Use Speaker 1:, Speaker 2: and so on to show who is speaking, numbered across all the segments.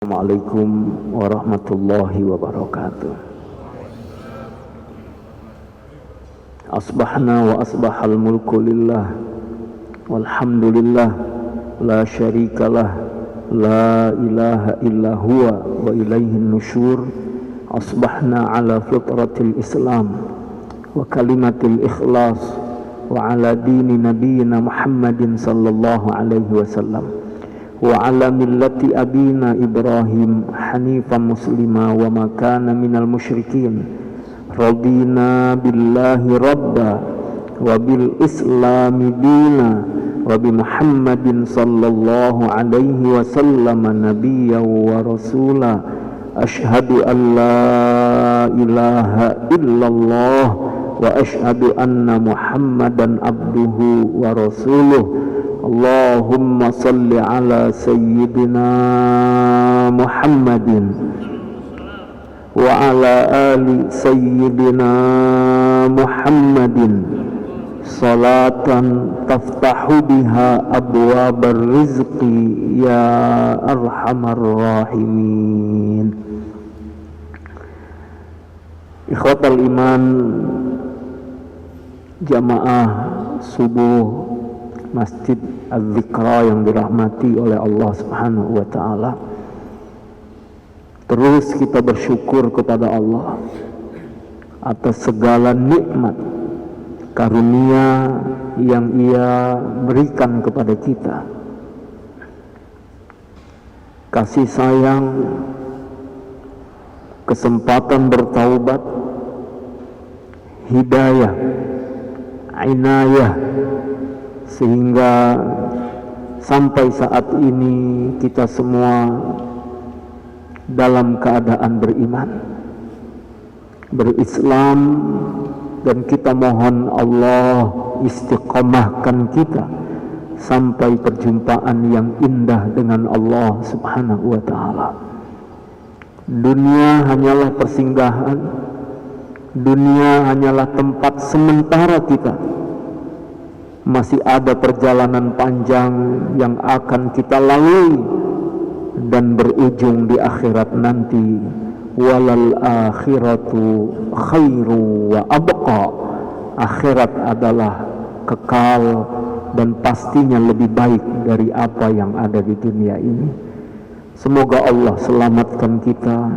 Speaker 1: Assalamualaikum warahmatullahi wabarakatuh. Asbahna wa asbahal mulku lillah walhamdulillah la syarikalah la ilaha illa huwa wa ilaihin nusyur. Asbahna ala fitratil islam wa kalimatil ikhlas wa ala dini nabiyyina Muhammadin sallallahu alaihi wasallam wa ala millati abina Ibrahim hanifan muslima wa ma kana minal musyrikin. Radina billahi rabba wa bil islami dina wa bi Muhammadin sallallahu alaihi wasallam nabiyyan wa rasula. Ashhadu an la ilaha illallah wa ashhadu anna Muhammadan abduhu wa rasuluh. Allahumma salli ala sayyidina Muhammadin wa ala ali sayyidina Muhammadin salatan taftahu biha abwabar rizqi ya arhamar rahimin. Ikhwatal iman, jamaah subuh Masjid Az-Zikra yang dirahmati oleh Allah Subhanahu wa taala. Terus kita bersyukur kepada Allah atas segala nikmat karunia yang Ia berikan kepada kita. Kasih sayang, kesempatan bertaubat, hidayah, inayah, sehingga sampai saat ini kita semua dalam keadaan beriman, berislam, dan kita mohon Allah istiqomahkan kita sampai perjumpaan yang indah dengan Allah Subhanahu wa ta'ala. Dunia hanyalah persinggahan, dunia hanyalah tempat sementara kita. Masih ada perjalanan panjang yang akan kita lalui dan berujung di akhirat nanti. Walal akhiratu khairu wa abqa. Akhirat adalah kekal dan pastinya lebih baik dari apa yang ada di dunia ini. Semoga Allah selamatkan kita,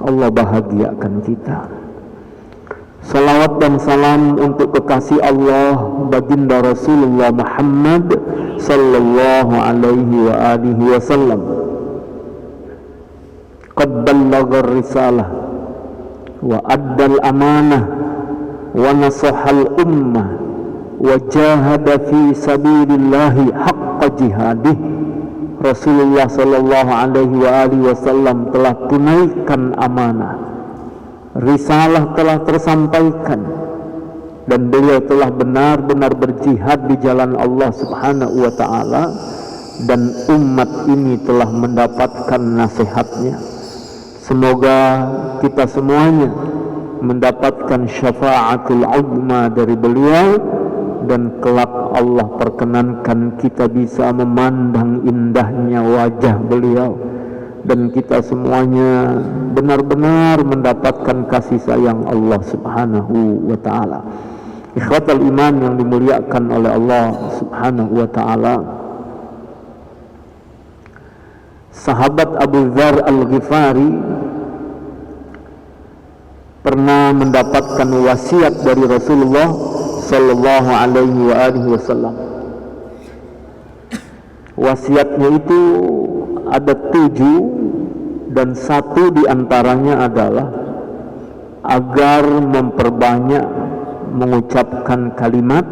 Speaker 1: Allah bahagiakan kita. Salawat dan salam untuk kekasih Allah baginda Rasulullah Muhammad sallallahu alaihi wa alihi wasallam. Qad ballagha risalah wa addal amanah wa nasahal ummah wa jahada fi sabilillahi haqqa jihadih. Rasulullah sallallahu alaihi wa alihi wasallam telah tunaikan amanah, risalah telah tersampaikan, dan beliau telah benar-benar berjihad di jalan Allah Subhanahu wa ta'ala, dan umat ini telah mendapatkan nasihatnya. Semoga kita semuanya mendapatkan syafa'atul uzma dari beliau, dan kelak Allah perkenankan kita bisa memandang indahnya wajah beliau, dan kita semuanya benar-benar mendapatkan kasih sayang Allah Subhanahu wa ta'ala. Ikhwatal iman yang dimuliakan oleh Allah Subhanahu wa ta'ala, sahabat Abu Dzar Al-Ghifari pernah mendapatkan wasiat dari Rasulullah sallallahu alaihi wa alihi wasallam. Wasiatnya itu ada 7, dan 1 diantaranya adalah agar memperbanyak mengucapkan kalimat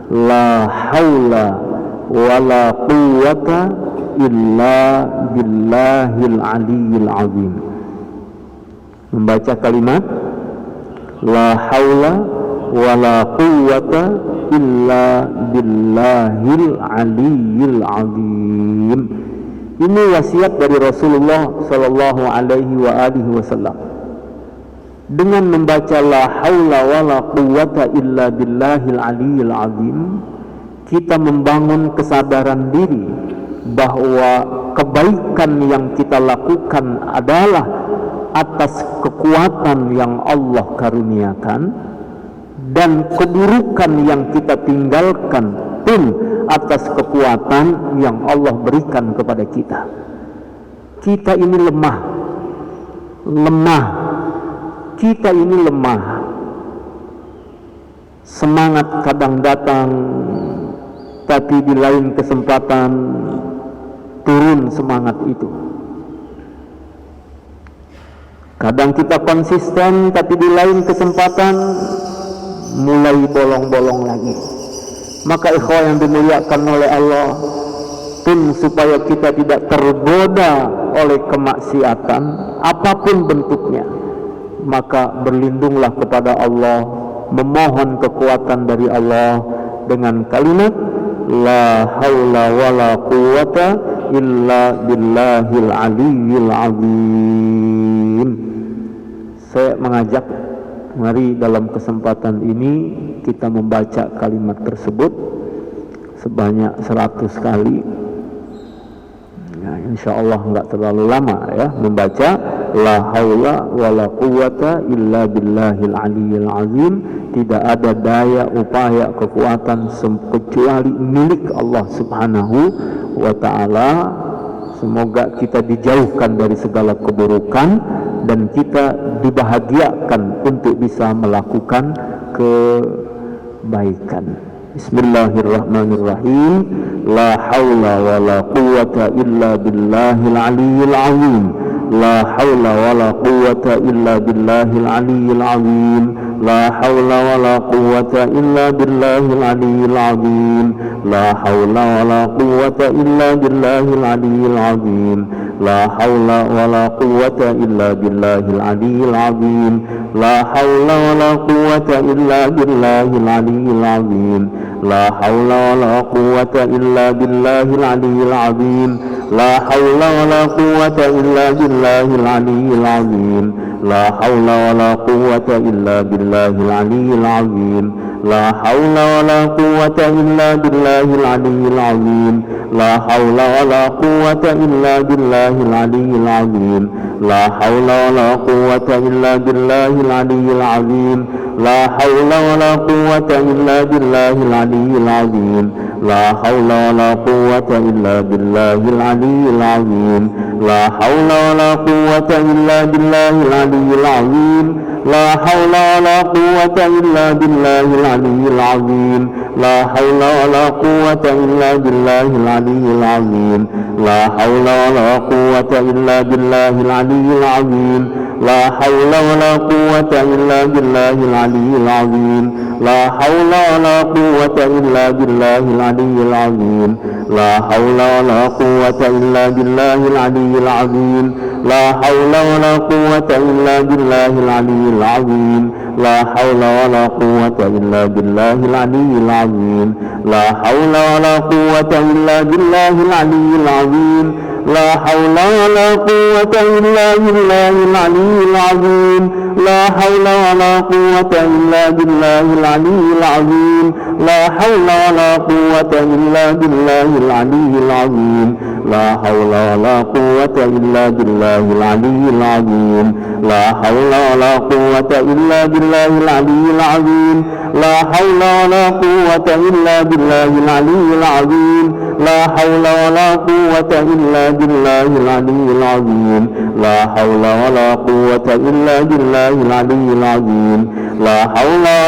Speaker 1: la haula wa la quwwata illa billahil aliyyil azim. Membaca kalimat la haula wa la quwwata illa billahil aliyyil azim. Ini wasiat dari Rasulullah sallallahu alaihi wa alihi wasallam. Dengan membaca la haula wa la quwwata illa billahil aliyyil azim, kita membangun kesadaran diri bahwa kebaikan yang kita lakukan adalah atas kekuatan yang Allah karuniakan, dan keburukan yang kita tinggalkan pun atas kekuatan yang Allah berikan kepada kita. Kita ini lemah, kita ini lemah. Semangat kadang datang, tapi di lain kesempatan turun semangat itu. Kadang kita konsisten, tapi di lain kesempatan mulai bolong-bolong lagi. Maka ikhwah yang dimuliakan oleh Allah, pun supaya kita tidak tergoda oleh kemaksiatan apapun bentuknya, maka berlindunglah kepada Allah, memohon kekuatan dari Allah dengan kalimat la haula wala quwata illa billahil aliyyil azim. Saya mengajak, mari dalam kesempatan ini kita membaca kalimat tersebut sebanyak 100 kali. Ya, insya Allah nggak terlalu lama ya membaca la haula wala quwata illa billahil aliyyil azim. Tidak ada daya, upaya, kekuatan kecuali milik Allah subhanahu wa ta'ala. Semoga kita dijauhkan dari segala keburukan dan kita dibahagiakan untuk bisa melakukan kebaikan. Bismillahirrahmanirrahim. La haula wa la quwwata illa billahil aliyyil azim. La haula wa la quwwata illa billahil aliyyil azim. La haula wa la quwwata illa billahil aliyyil azim. La haula wa la quwwata illa billahil aliyyil azim. La haula wa la quwwata illa billahil aliyyil azim. La haula wa la quwwata illa billahil aliyyil azim. La haula wa la quwwata illa billahil aliyyil azim. La haula wa la quwwata illa billahil aliyyil azim. La haula wa la quwwata illa billahil aliyyil azim. La haula wa la quwwata illa billahil aliyyil azim. La haula wa la quwwata illa billahil aliyyil azim. La haula wa la quwwata illa billahil aliyyil azim. La haula wa la quwwata illa billahil aliyyil azim. La haula wa la quwwata illa billahil aliyyil azim. La haula wa la quwwata illa billahil aliyyil azim. La haula wa la quwwata illa billahil aliyyil azim. La haula wa la quwwata illa billahil aliyyil azim. La haula wa la quwwata illa billahil aliyyil azim. La haula wa la quwwata illa billahil aliyyil azim. La haula wa la quwwata illa billahil aliyyil azim. La haula wa la quwwata illa billahil aliyyil azim. La haula wa la quwwata illa billahil aliyyil azim. La haula wa la quwwata illa billahil aliyyil azim. La haula wa la quwwata illa billahil aliyyil azim. La haula wa la quwwata illa billahil aliyyil azim. La haula wa la quwwata illa billahil aliyyil azim. La haula wa la quwwata illa billahil aliyyil azim. La haula wa la quwwata illa billahil aliyyil azim. La haula wa la quwwata illa billahil aliyyil azim. La haula wa la quwwata illa billahil aliyyil azim. La haula wa la quwwata illa billahil aliyyil azim. La haula wa la quwwata illa billahil aliyyil azim. La haula wa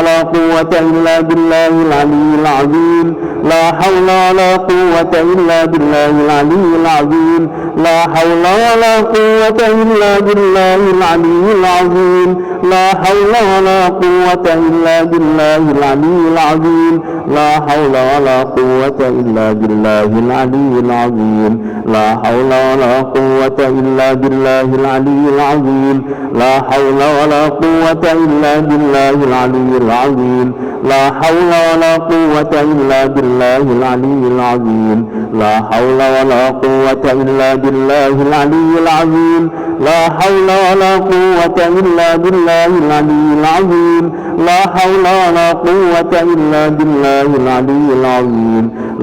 Speaker 1: la quwwata illa billahil aliyyil azim. La haula wa la quwwata illa billahil aliyyil azim. La haula wa la quwwata illa billahil aliyyil azim. La haula wa la quwwata illa billahil aliyyil azim. La haula wa la quwwata illa billahil aliyyil azim. La haula wa la quwwata illa billahil aliyyil azim. La haula wa la quwwata illa billahil aliyyil azim. La haula wa la quwwata illa billahil aliyyil azim. La haula wa la quwwata illa billahil aliyyil azim. La haula wa la quwwata illa billahil aliyyil azim. La haula wa la quwwata illa billahil aliyyil azim.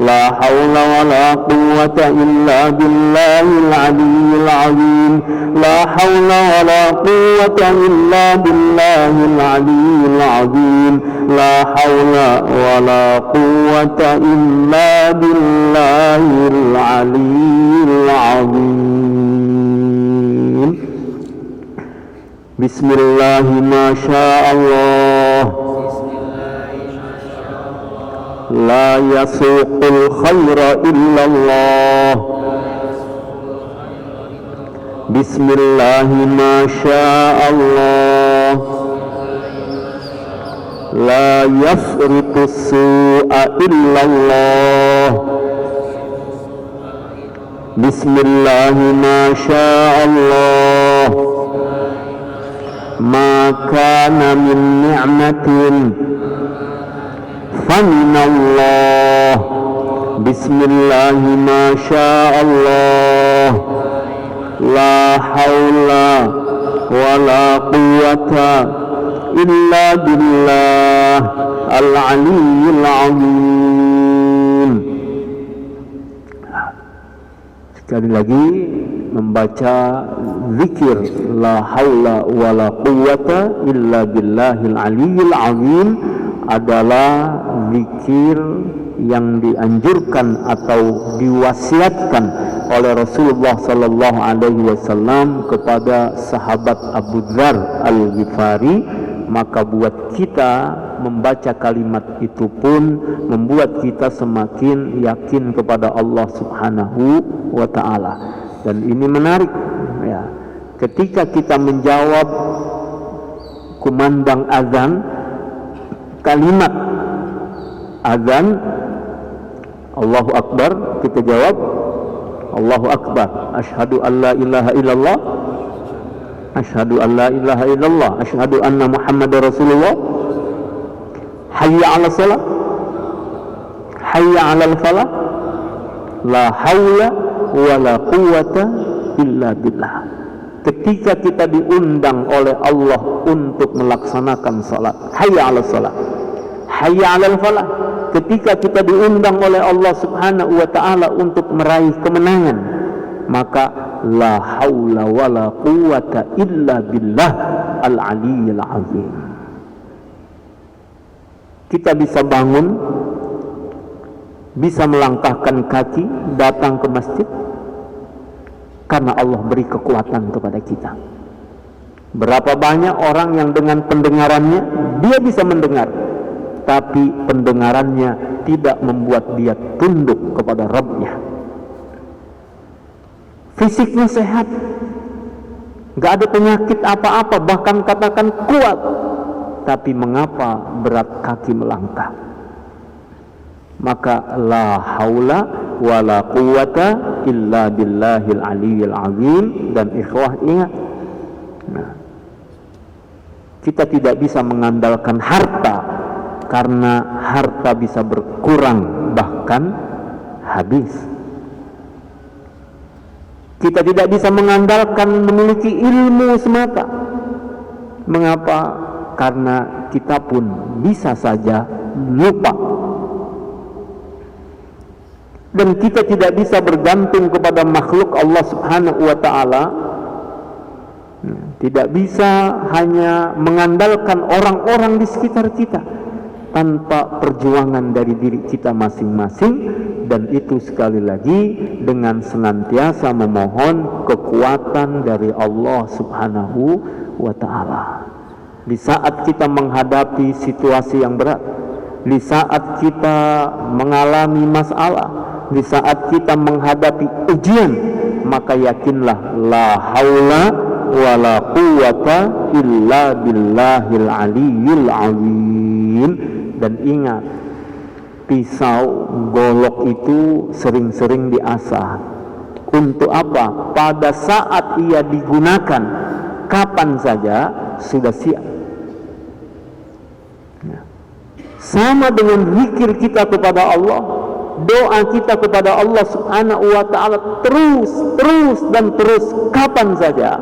Speaker 1: لا حول ولا قوة إلا بالله العلي العظيم لا حول ولا قوة إلا بالله العلي العظيم لا حول ولا قوة إلا بالله العلي العظيم بسم الله ما شاء الله لا يسوق الخير إلا الله بسم الله ما شاء الله لا يفرط السوء إلا الله بسم الله ما شاء الله ما كان من نعمة فمن الله بسم الله ما شاء الله لا حول ولا قوة إلا بالله العلي العظيم. Sekali lagi membaca zikir la haula wala quwwata illa billahil aliyil azim adalah zikir yang dianjurkan atau diwasiatkan oleh Rasulullah sallallahu alaihi wasallam kepada sahabat Abu Dzar Al-Ghifari. Maka buat kita membaca kalimat itu pun membuat kita semakin yakin kepada Allah Subhanahu wa taala. Dan ini menarik ya. Ketika kita menjawab kumandang azan, kalimat azan Allahu Akbar, kita jawab Allahu Akbar, asyhadu an la ilaha illallah, asyhadu an la ilaha illallah, asyhadu anna Muhammadar Rasulullah, hayya 'alas shalah, hayya 'alal falah, la haula wala quwwata illa billah. Ketika kita diundang oleh Allah untuk melaksanakan salat, hayya 'alas shalah, hayya 'alal falah. Ketika kita diundang oleh Allah Subhanahu wa taala untuk meraih kemenangan, maka la haula wala quwwata illa billah al-aliyyil azim. Kita bisa bangun, bisa melangkahkan kaki datang ke masjid karena Allah beri kekuatan kepada kita. Berapa banyak orang yang dengan pendengarannya dia bisa mendengar, tapi pendengarannya tidak membuat dia tunduk kepada Rabb-Nya. Fisiknya sehat, gak ada penyakit apa-apa, bahkan katakan kuat, tapi mengapa berat kaki melangkah? Maka la haula wala quwwata illa billahil aliyyil azim. Dan ikhwah ingat, kita tidak bisa mengandalkan harta, karena harta bisa berkurang bahkan habis. Kita tidak bisa mengandalkan memiliki ilmu semata. Mengapa? Karena kita pun bisa saja lupa. Dan kita tidak bisa bergantung kepada makhluk Allah Subhanahu wa taala. Tidak bisa hanya mengandalkan orang-orang di sekitar kita tanpa perjuangan dari diri kita masing-masing. Dan itu sekali lagi dengan senantiasa memohon kekuatan dari Allah Subhanahu wa ta'ala. Di saat kita menghadapi situasi yang berat, di saat kita mengalami masalah, di saat kita menghadapi ujian, maka yakinlah la haula wala quwwata illa billahil aliyyil azim. Dan ingat, pisau golok itu sering-sering diasah. Untuk apa? Pada saat ia digunakan, kapan saja sudah siap. Sama dengan zikir kita kepada Allah, doa kita kepada Allah Subhanahu wa ta'ala terus dan terus, kapan saja,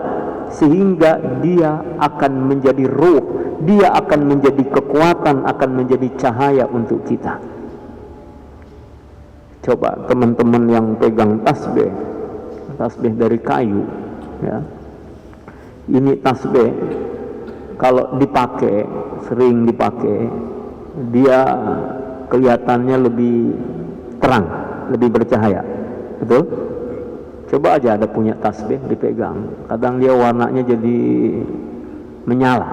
Speaker 1: sehingga dia akan menjadi ruh, dia akan menjadi kekuatan, akan menjadi cahaya untuk kita. Coba teman-teman yang pegang tasbih dari kayu, ya. Ini tasbih kalau dipakai, sering dipakai, dia kelihatannya lebih terang, lebih bercahaya. Betul? Coba aja ada punya tasbih dipegang, kadang dia warnanya jadi menyala.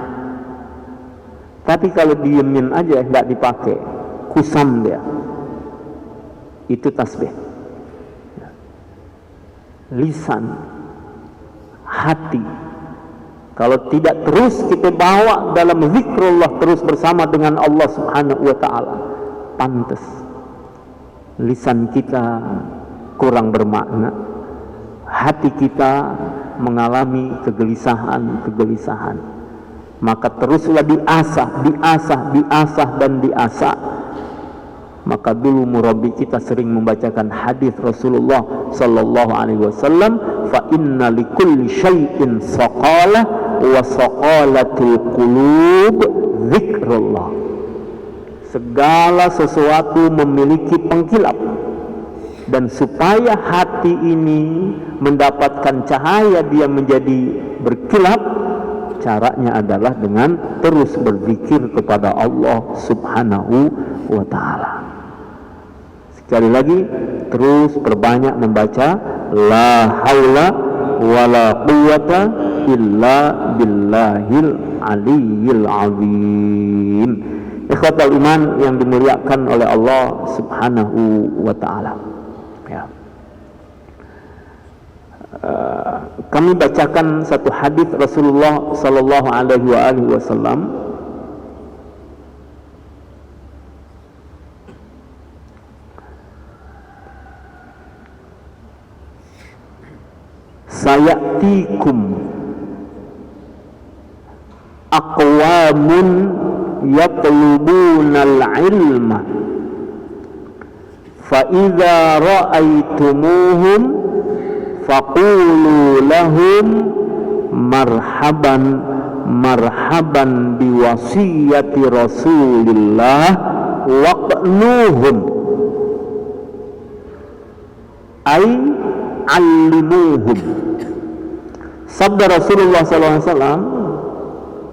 Speaker 1: Tapi kalau diemin aja nggak dipakai, kusam dia. Itu tasbih. Lisan, hati, kalau tidak terus kita bawa dalam zikrullah, terus bersama dengan Allah Subhanahu wa ta'ala, pantas lisan kita kurang bermakna, hati kita mengalami kegelisahan. Maka teruslah diasah dan diasah. Maka dulu murabbi kita sering membacakan hadis Rasulullah sallallahu alaihi wasallam, fa inna likulli syai'in saqalah wa saqalatul qulub zikrullah. Segala sesuatu memiliki pengkilap, dan supaya hati ini mendapatkan cahaya, dia menjadi berkilap, caranya adalah dengan terus berzikir kepada Allah Subhanahu wa ta'ala. Sekali lagi, terus perbanyak membaca la haula wala quwata illa billahil aliyyil azim. Ikhwatal iman yang dimuliakan oleh Allah Subhanahu wa ta'ala, ya. Kami bacakan satu hadis Rasulullah sallallahu alaihi wasallam. Sayatikum aqwamun yatlubunal ilma fa idza ra'aitumuhum faqulu lahum marhaban biwasiyati Rasulillah waqnuhum ay allimuhum. Sabda Rasulullah SAW,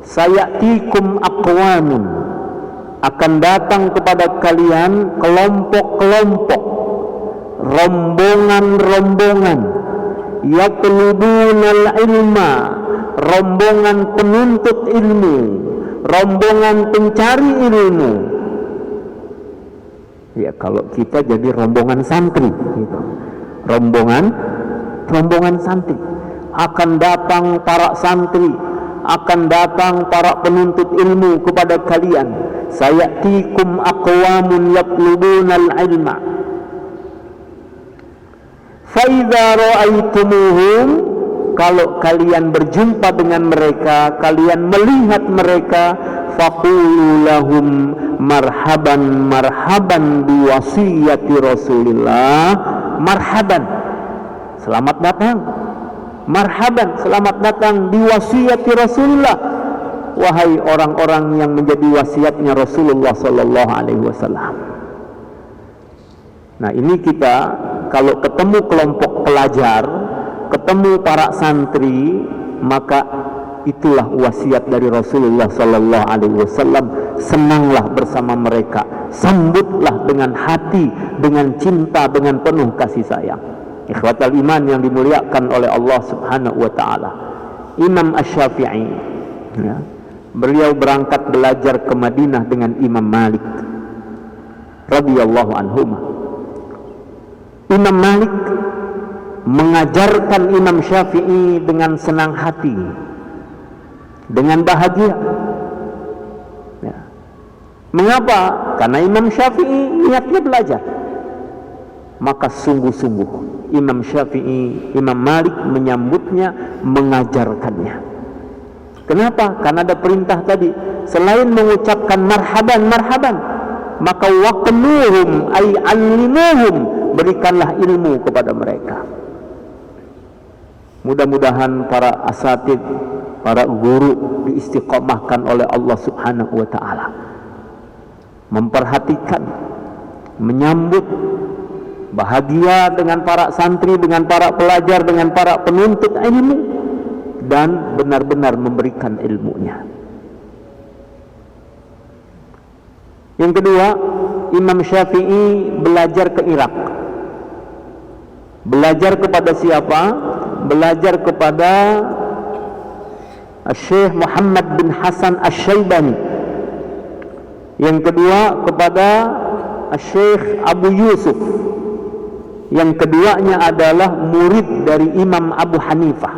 Speaker 1: sayatikum aqwamun, akan datang kepada kalian kelompok-kelompok, rombongan-rombongan, yatlubunal ilma, rombongan penuntut ilmu, rombongan pencari ilmu. Ya, kalau kita jadi rombongan santri gitu. Rombongan santri. Akan datang para santri, akan datang para penuntut ilmu kepada kalian. Sayatikum aqwamun yatlubunal ilma fa idza ra'aitumuhum, kalau kalian berjumpa dengan mereka, kalian melihat mereka, faqulu lahum marhaban biwasiyati Rasulillah. Marhaban, selamat datang. Marhaban, selamat datang biwasiyati Rasulullah, wahai orang-orang yang menjadi wasiatnya Rasulullah sallallahu alaihi wasallam. Nah, ini kita kalau ketemu kelompok pelajar, ketemu para santri, maka itulah wasiat dari Rasulullah sallallahu alaihi wasallam. Senanglah bersama mereka, sambutlah dengan hati, dengan cinta, dengan penuh kasih sayang. Ikhwatal iman yang dimuliakan oleh Allah Subhanahu wa ta'ala. Imam Asy-Syafi'i, ya, beliau berangkat belajar ke Madinah dengan Imam Malik radhiyallahu anhuma. Imam Malik mengajarkan Imam Syafi'i dengan senang hati, dengan bahagia, ya. Mengapa? Karena Imam Syafi'i niatnya belajar. Maka sungguh-sungguh Imam Syafi'i, Imam Malik menyambutnya, mengajarkannya. Kenapa? Karena ada perintah tadi, selain mengucapkan marhaban, maka waqnuhum ay allimuhum, berikanlah ilmu kepada mereka. Mudah-mudahan para asatid, para guru diistiqomahkan oleh Allah Subhanahu wa ta'ala, memperhatikan, menyambut bahagia dengan para santri, dengan para pelajar, dengan para penuntut ilmu, dan benar-benar memberikan ilmunya. Yang kedua, Imam Syafi'i belajar ke Irak. Belajar kepada siapa? Belajar kepada Syekh Muhammad bin Hasan Asy-Syaibani. Yang kedua kepada Syekh Abu Yusuf. Yang keduanya adalah murid dari Imam Abu Hanifah.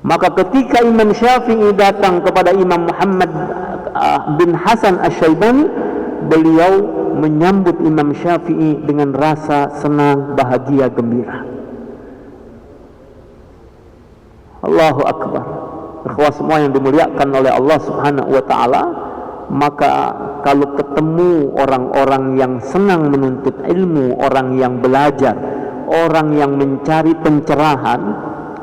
Speaker 1: Maka ketika Imam Syafi'i datang kepada Imam Muhammad bin Hasan Asy-Syaibani, beliau menyambut Imam Syafi'i dengan rasa senang, bahagia, gembira. Allahu Akbar. Ikhwah semua yang dimuliakan oleh Allah Subhanahu wa ta'ala, maka kalau ketemu orang-orang yang senang menuntut ilmu, orang yang belajar, orang yang mencari pencerahan,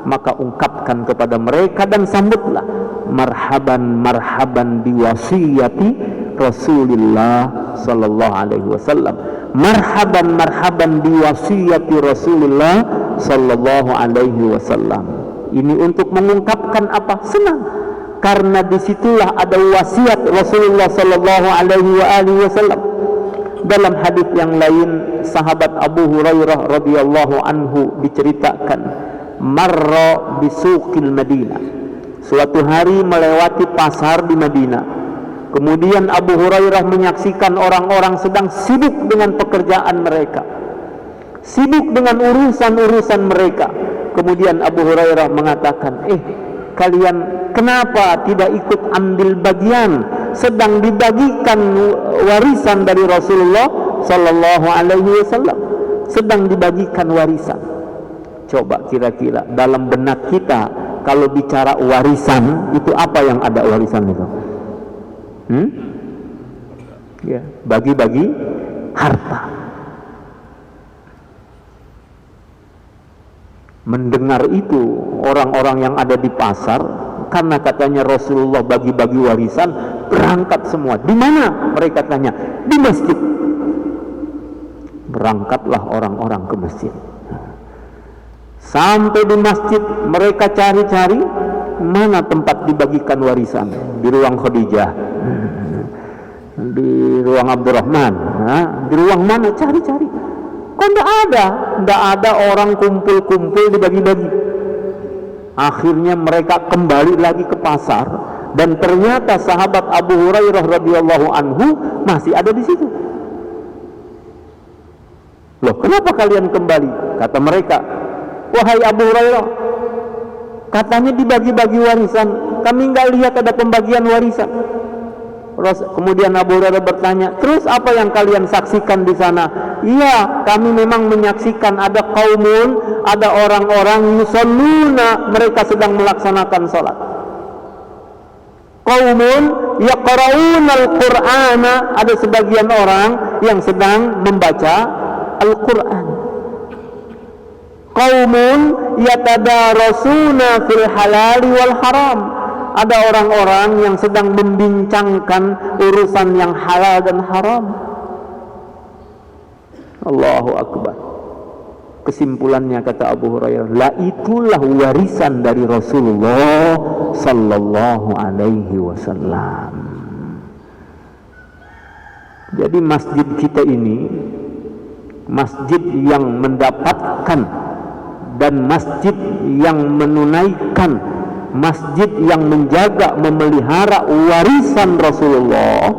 Speaker 1: maka ungkapkan kepada mereka dan sambutlah, marhaban marhaban biwasiyati Rasulullah sallallahu alaihi wasallam, marhaban marhaban biwasiyati Rasulullah sallallahu alaihi wasallam. Ini untuk mengungkapkan apa? Senang, karena disitulah ada wasiat Rasulullah sallallahu alaihi wasallam. Dalam hadis yang lain, sahabat Abu Hurairah radhiyallahu anhu diceritakan, marra bisuqil Madinah. Suatu hari melewati pasar di Madinah. Kemudian Abu Hurairah menyaksikan orang-orang sedang sibuk dengan pekerjaan mereka, sibuk dengan urusan-urusan mereka. Kemudian Abu Hurairah mengatakan, kalian kenapa tidak ikut ambil bagian? Sedang dibagikan warisan dari Rasulullah sallallahu alaihi wasallam. Sedang dibagikan warisan. Coba kira-kira dalam benak kita, kalau bicara warisan, itu apa yang ada warisan itu? Ya, bagi-bagi harta. Mendengar itu orang-orang yang ada di pasar, karena katanya Rasulullah bagi-bagi warisan, berangkat semua. Di mana? Mereka tanya, di masjid. Berangkatlah orang-orang ke masjid. Sampai di masjid, mereka cari-cari mana tempat dibagikan warisan. Di ruang Khadijah, di ruang Abdurrahman, di ruang mana? Cari-cari. Kok tidak ada orang kumpul-kumpul dibagi-bagi. Akhirnya mereka kembali lagi ke pasar, dan ternyata sahabat Abu Hurairah radhiyallahu anhu masih ada di situ. Loh, kenapa kalian kembali? Kata mereka, wahai Abu Hurairah, katanya dibagi-bagi warisan, kami nggak lihat ada pembagian warisan. Kemudian Abu Hurairah bertanya, terus apa yang kalian saksikan di sana? Iya, kami memang menyaksikan ada kaumun, ada orang-orang yusalluna, mereka sedang melaksanakan salat. Kaumun yaqra'unal Qur'ana, ada sebagian orang yang sedang membaca Al-Qur'an. Kaumun yatadarasuna fil halali wal haram, ada orang-orang yang sedang membincangkan urusan yang halal dan haram. Allahu Akbar. Kesimpulannya, kata Abu Hurairah, la itulah warisan dari Rasulullah sallallahu alaihi wasallam. Jadi masjid kita ini masjid yang mendapatkan dan masjid yang menunaikan, masjid yang menjaga, memelihara warisan Rasulullah.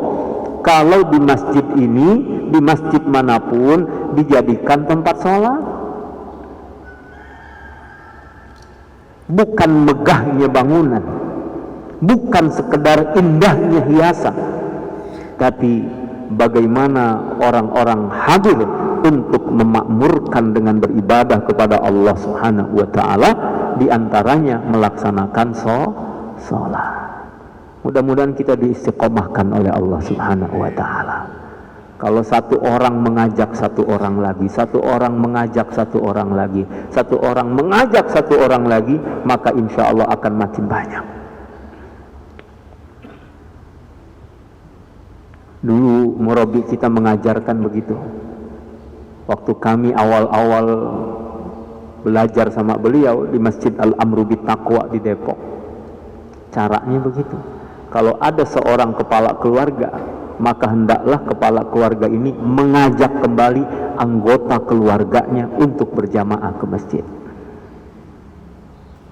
Speaker 1: Kalau di masjid ini, di masjid manapun, dijadikan tempat sholat, bukan megahnya bangunan, bukan sekedar indahnya hiasan, tapi bagaimana orang-orang hadir untuk memakmurkan dengan beribadah kepada Allah Subhanahu wa ta'ala, diantaranya melaksanakan sholat. Mudah-mudahan kita diistiqomahkan oleh Allah Subhanahu wa ta'ala. Kalau satu orang mengajak satu orang lagi, satu orang mengajak satu orang lagi, satu orang mengajak satu orang lagi, maka insya Allah akan makin banyak. Dulu murabi kita mengajarkan begitu. Waktu kami awal-awal belajar sama beliau di Masjid Al-Amru Bittaqwa di Depok, caranya begitu. Kalau ada seorang kepala keluarga, maka hendaklah kepala keluarga ini mengajak kembali anggota keluarganya untuk berjamaah ke masjid.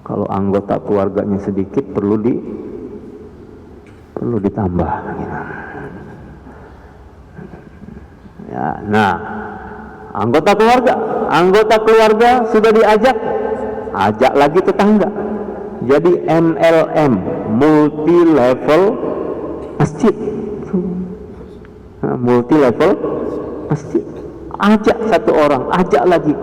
Speaker 1: Kalau anggota keluarganya sedikit, perlu ditambah. Ya, nah, anggota keluarga sudah diajak, ajak lagi tetangga. Jadi MLM, multi level masjid. Multi level masjid. Ajak satu orang, ajak lagi.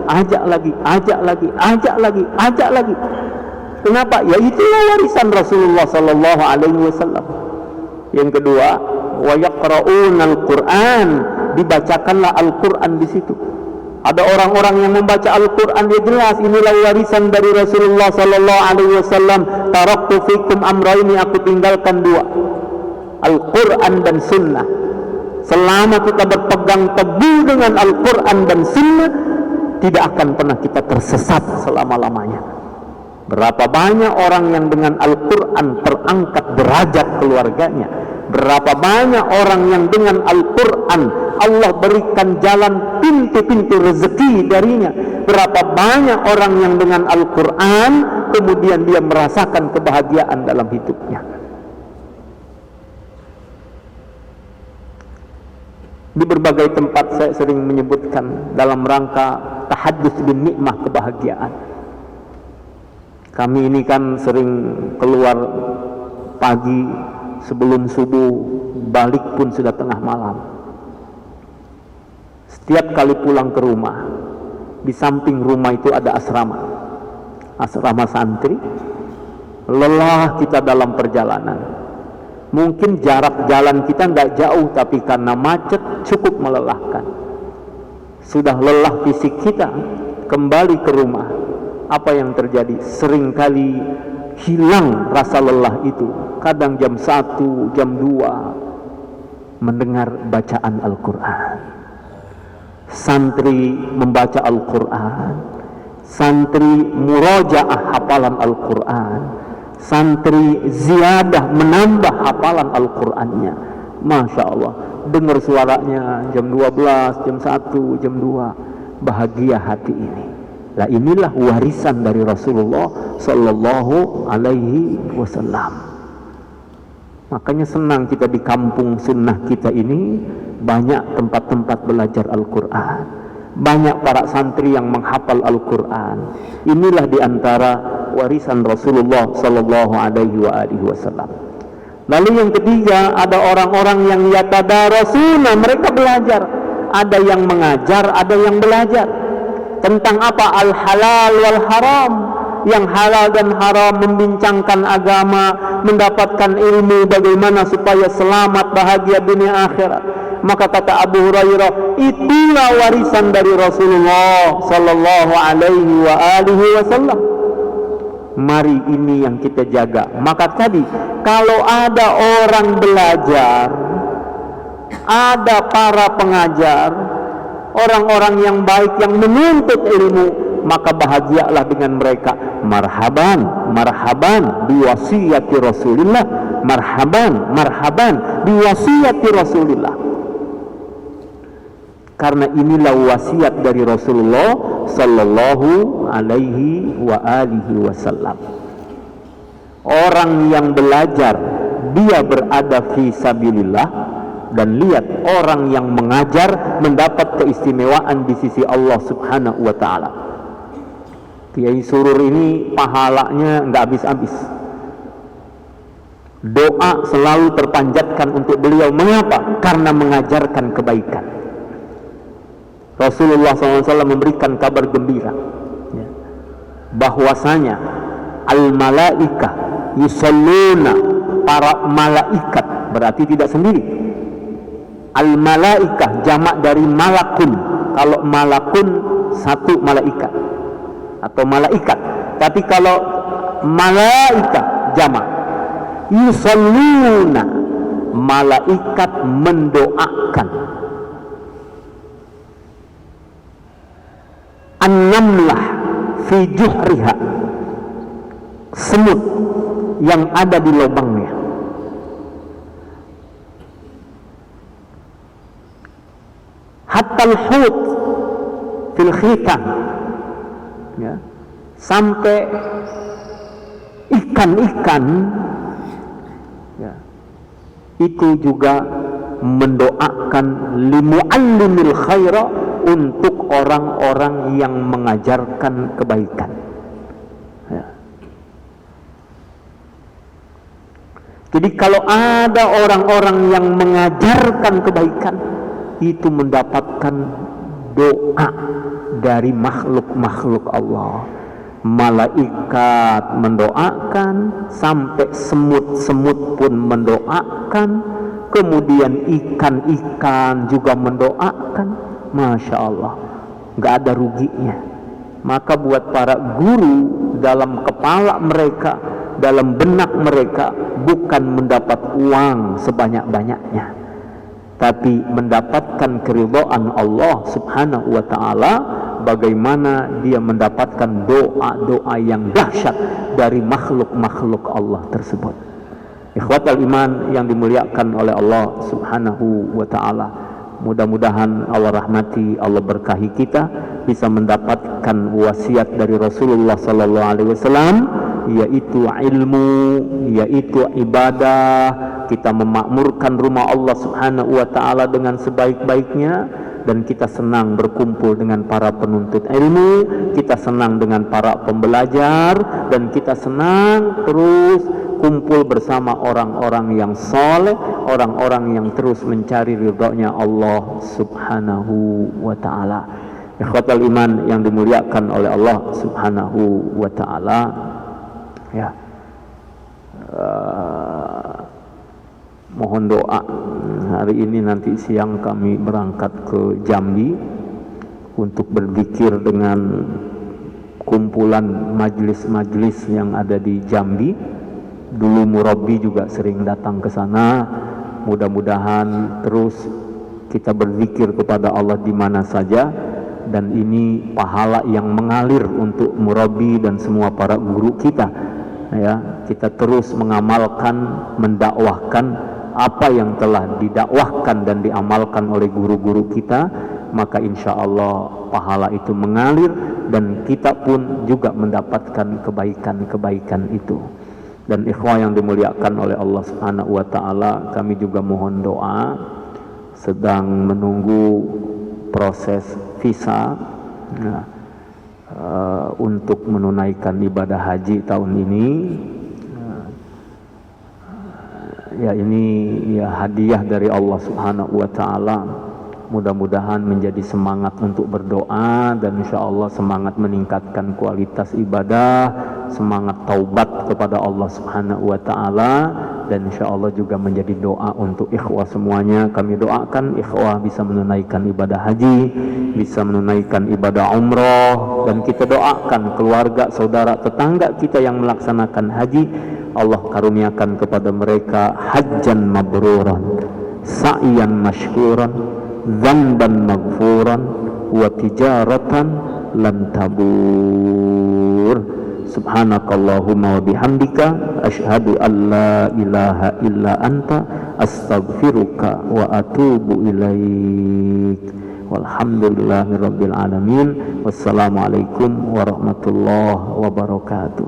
Speaker 1: Kenapa? Ya itulah warisan Rasulullah sallallahu alaihi wasallam. Yang kedua, wa yaqra'unal Qur'an, dibacakanlah Al-Qur'an di situ. Ada orang-orang yang membaca Al-Qur'an, dia jelas inilah warisan dari Rasulullah sallallahu alaihi wasallam. Taraktu fikum amraini, aku tinggalkan dua, Al-Qur'an dan sunnah. Selama kita berpegang teguh dengan Al-Qur'an dan sunnah, tidak akan pernah kita tersesat selama-lamanya. Berapa banyak orang yang dengan Al-Qur'an terangkat derajat keluarganya. Berapa banyak orang yang dengan Al-Qur'an Allah berikan jalan pintu-pintu rezeki darinya. Berapa banyak orang yang dengan Al-Qur'an kemudian dia merasakan kebahagiaan dalam hidupnya. Di berbagai tempat saya sering menyebutkan dalam rangka tahaddus bin nikmah, kebahagiaan. Kami ini kan sering keluar pagi sebelum subuh, balik pun sudah tengah malam. Setiap kali pulang ke rumah, di samping rumah itu ada asrama santri. Lelah kita dalam perjalanan. Mungkin jarak jalan kita nggak jauh, tapi karena macet cukup melelahkan. Sudah lelah fisik kita, kembali ke rumah, apa yang terjadi? Seringkali hilang rasa lelah itu. Kadang jam 1, jam 2 mendengar bacaan Al-Quran. Santri membaca Al-Quran, santri murojaah hafalan Al-Quran, santri ziyadah menambah hafalan Al-Qurannya. Masya Allah, dengar suaranya jam 12, jam 1, jam 2, bahagia hati ini. Nah, inilah warisan dari Rasulullah sallallahu alaihi wasallam. Makanya senang kita di kampung sunnah kita ini, banyak tempat-tempat belajar Al-Quran, banyak para santri yang menghafal Al-Quran. Inilah diantara warisan Rasulullah sallallahu alaihi wasallam. Lalu yang ketiga, ada orang-orang yang yatadarasuna, mereka belajar. Ada yang mengajar, ada yang belajar. Tentang apa? Al-halal wal haram. Yang halal dan haram, membincangkan agama, mendapatkan ilmu bagaimana supaya selamat, bahagia dunia akhirat. Maka kata Abu Hurairah, itulah warisan dari Rasulullah sallallahu alaihi wasallam. Mari ini yang kita jaga. Maka tadi, kalau ada orang belajar, ada para pengajar, orang-orang yang baik yang menuntut ilmu, maka bahagialah dengan mereka. Marhaban, marhaban biwasiyati Rasulillah. Marhaban, marhaban biwasiyati Rasulillah. Karena inilah wasiat dari Rasulullah sallallahu alaihi wa alihi wasallam. Orang yang belajar, dia berada fi sabilillah. Dan lihat, orang yang mengajar mendapat keistimewaan di sisi Allah subhanahu wa ta'ala. Kiai Surur ini pahalanya nggak habis-habis. Doa selalu terpanjatkan untuk beliau. Mengapa? Karena mengajarkan kebaikan. Rasulullah SAW memberikan kabar gembira bahwasanya al-malaikah yusalluna, para malaikat, berarti tidak sendiri. Al-malaikah jamak dari malakun. Kalau malakun satu malaikat atau malaikat, tapi kalau malaikat jamak, yusalluna, malaikat mendoakan. an-namlah fi juhriha, semut yang ada di lubangnya. Hatta al-hut fil khitan, ya, sampai ikan-ikan, ya, itu juga mendoakan limu'allimil khaira, untuk orang-orang yang mengajarkan kebaikan, ya. Jadi kalau ada orang-orang yang mengajarkan kebaikan, itu mendapatkan doa dari makhluk-makhluk Allah. Malaikat mendoakan, sampai semut-semut pun mendoakan, kemudian ikan-ikan juga mendoakan. Masya Allah, gak ada ruginya. Maka buat para guru, dalam kepala mereka, dalam benak mereka, bukan mendapat uang sebanyak-banyaknya, tapi mendapatkan keridhaan Allah subhanahu wa ta'ala. Bagaimana dia mendapatkan doa-doa yang dahsyat dari makhluk-makhluk Allah tersebut. Ikhwatal iman yang dimuliakan oleh Allah subhanahu wa ta'ala, mudah-mudahan Allah rahmati, Allah berkahi kita, bisa mendapatkan wasiat dari Rasulullah sallallahu alaihi wasallam, yaitu ilmu, yaitu ibadah. Kita memakmurkan rumah Allah subhanahu wa ta'ala dengan sebaik-baiknya, dan kita senang berkumpul dengan para penuntut ilmu, kita senang dengan para pembelajar, dan kita senang terus kumpul bersama orang-orang yang soleh, orang-orang yang terus mencari ridhonya Allah subhanahu wa ta'ala. Ikhwatal iman yang dimuliakan oleh Allah subhanahu wa ta'ala, ya, mohon doa. Hari ini nanti siang kami berangkat ke Jambi untuk berzikir dengan kumpulan majlis-majlis yang ada di Jambi. Dulu murabbi juga sering datang ke sana. Mudah-mudahan terus kita berzikir kepada Allah di mana saja, dan ini pahala yang mengalir untuk murabbi dan semua para guru kita, ya. Kita terus mengamalkan, mendakwahkan apa yang telah didakwahkan dan diamalkan oleh guru-guru kita, maka insya Allah pahala itu mengalir, dan kita pun juga mendapatkan kebaikan-kebaikan itu. Dan ikhwah yang dimuliakan oleh Allah subhanahu wa ta'ala, kami juga mohon doa, sedang menunggu proses visa, nah, untuk menunaikan ibadah haji tahun ini. Ya, ini ya hadiah dari Allah subhanahu wa ta'ala. Mudah-mudahan menjadi semangat untuk berdoa, dan insya Allah semangat meningkatkan kualitas ibadah, semangat taubat kepada Allah subhanahu wa ta'ala, dan insya Allah juga menjadi doa untuk ikhwah semuanya. Kami doakan ikhwah bisa menunaikan ibadah haji, bisa menunaikan ibadah umroh, dan kita doakan keluarga, saudara, tetangga kita yang melaksanakan haji, Allah karuniakan kepada mereka hajjan mabruran, sa'yan mashkuran, dzanban maghfuran, wa tijaratan lan tabur. Subhanakallahumma wa bihamdika, asyhadu an la ilaha illa anta, astaghfiruka wa atubu ilaik. Walhamdulillahirabbil alamin. Wassalamualaikum warahmatullahi wabarakatuh.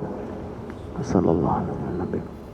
Speaker 1: Sallallahu